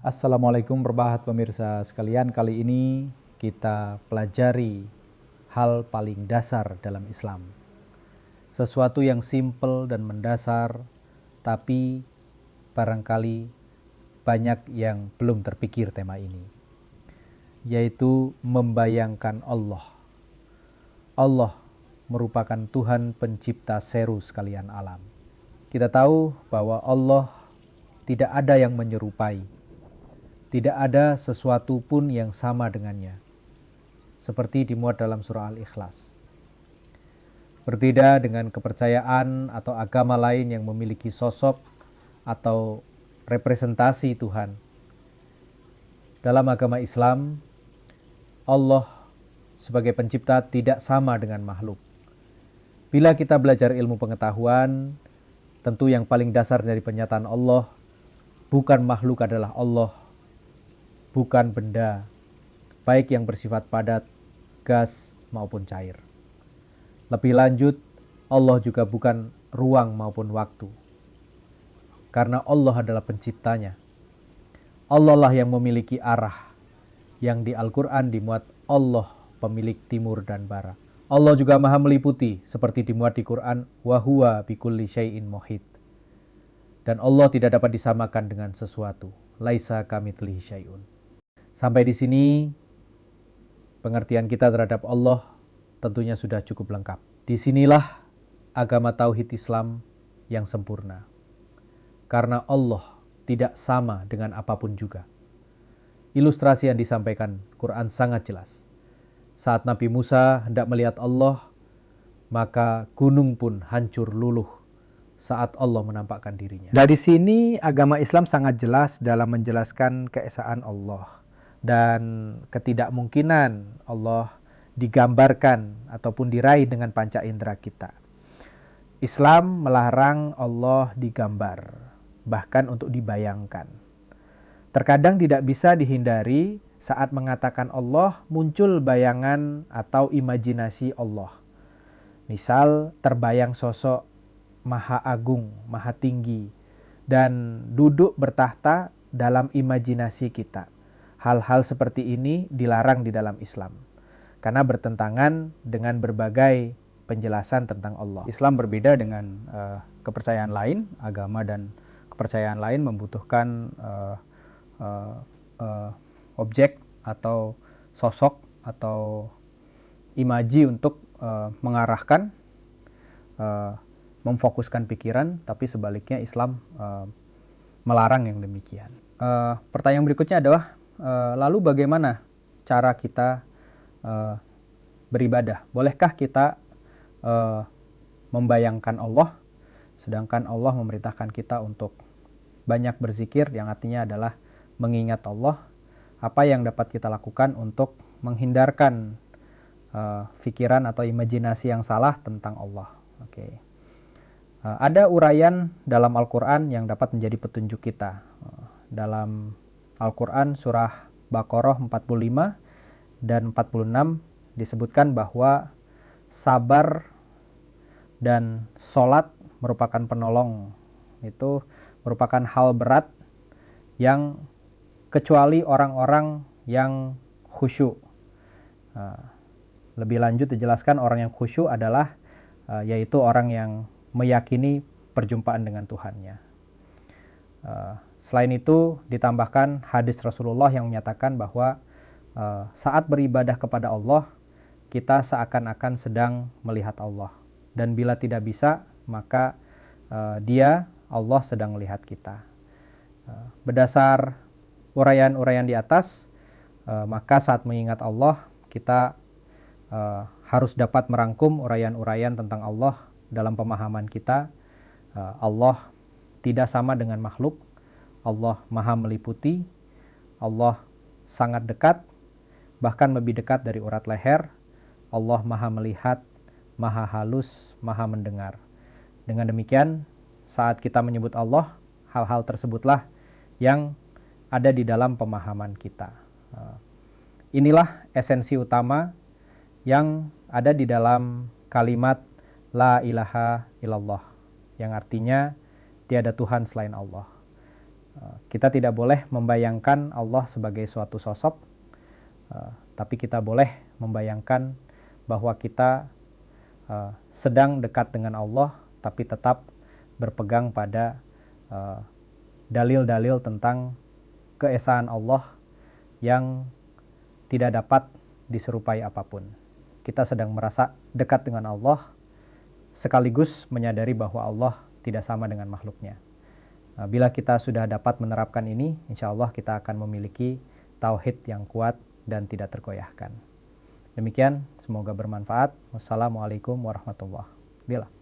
Assalamualaikum warahmatullahi pemirsa sekalian. Kali ini kita pelajari hal paling dasar dalam Islam. Sesuatu yang simpel dan mendasar, tapi barangkali banyak yang belum terpikir tema ini, yaitu membayangkan Allah. Allah merupakan Tuhan pencipta seru sekalian alam. Kita tahu bahwa Allah tidak ada yang menyerupai. Tidak ada sesuatu pun yang sama dengannya, seperti dimuat dalam surah Al-Ikhlas. Berbeda dengan kepercayaan atau agama lain yang memiliki sosok atau representasi Tuhan. Dalam agama Islam, Allah sebagai pencipta tidak sama dengan makhluk. Bila kita belajar ilmu pengetahuan, tentu yang paling dasar dari penyataan Allah, bukan makhluk adalah Allah, bukan benda, baik yang bersifat padat, gas, maupun cair. Lebih lanjut, Allah juga bukan ruang maupun waktu. Karena Allah adalah penciptanya. Allah lah yang memiliki arah, yang di Al-Quran dimuat Allah pemilik timur dan barat. Allah juga maha meliputi, seperti dimuat di Quran, wa huwa bikulli syai'in muhit. Dan Allah tidak dapat disamakan dengan sesuatu. Laisa kamitslihi syai'un. Sampai di sini pengertian kita terhadap Allah tentunya sudah cukup lengkap. Disinilah agama tauhid Islam yang sempurna. Karena Allah tidak sama dengan apapun juga. Ilustrasi yang disampaikan Quran sangat jelas. Saat Nabi Musa hendak melihat Allah, maka gunung pun hancur luluh saat Allah menampakkan dirinya. Dari sini agama Islam sangat jelas dalam menjelaskan keesaan Allah dan ketidakmungkinan Allah digambarkan ataupun diraih dengan panca indera kita. Islam melarang Allah digambar, bahkan untuk dibayangkan. Terkadang tidak bisa dihindari saat mengatakan Allah muncul bayangan atau imajinasi Allah. Misal terbayang sosok Maha Agung, Maha Tinggi, dan duduk bertahta dalam imajinasi kita. Hal-hal seperti ini dilarang di dalam Islam, karena bertentangan dengan berbagai penjelasan tentang Allah. Islam berbeda dengan kepercayaan lain, agama dan kepercayaan lain membutuhkan objek atau sosok atau imaji untuk mengarahkan, memfokuskan pikiran, tapi sebaliknya Islam melarang yang demikian. Pertanyaan berikutnya adalah, lalu bagaimana cara kita beribadah? Bolehkah kita membayangkan Allah, sedangkan Allah memerintahkan kita untuk banyak berzikir, yang artinya adalah mengingat Allah? Apa yang dapat kita lakukan untuk menghindarkan pikiran atau imajinasi yang salah tentang Allah? Oke. Ada uraian dalam Al-Quran yang dapat menjadi petunjuk kita. Dalam Al-Quran surah Baqarah 45 dan 46 disebutkan bahwa sabar dan sholat merupakan penolong. Itu merupakan hal berat yang kecuali orang-orang yang khusyuk. Lebih lanjut dijelaskan orang yang khusyuk adalah yaitu orang yang meyakini perjumpaan dengan Tuhannya. Selain itu ditambahkan hadis Rasulullah yang menyatakan bahwa saat beribadah kepada Allah, kita seakan-akan sedang melihat Allah. Dan bila tidak bisa, maka Allah sedang melihat kita. Berdasar uraian-uraian di atas, maka saat mengingat Allah, kita harus dapat merangkum uraian-uraian tentang Allah dalam pemahaman kita. Allah tidak sama dengan makhluk, Allah maha meliputi, Allah sangat dekat, bahkan lebih dekat dari urat leher. Allah maha melihat, maha halus, maha mendengar. Dengan demikian, saat kita menyebut Allah, hal-hal tersebutlah yang ada di dalam pemahaman kita. Inilah esensi utama yang ada di dalam kalimat La ilaha illallah, yang artinya tiada Tuhan selain Allah. Kita tidak boleh membayangkan Allah sebagai suatu sosok, tapi kita boleh membayangkan bahwa kita sedang dekat dengan Allah, tapi tetap berpegang pada dalil-dalil tentang keesaan Allah yang tidak dapat diserupai apapun. Kita sedang merasa dekat dengan Allah, sekaligus menyadari bahwa Allah tidak sama dengan makhluknya. Bila kita sudah dapat menerapkan ini, insya Allah kita akan memiliki tauhid yang kuat dan tidak tergoyahkan. Demikian, semoga bermanfaat. Wassalamualaikum warahmatullahi wabarakatuh.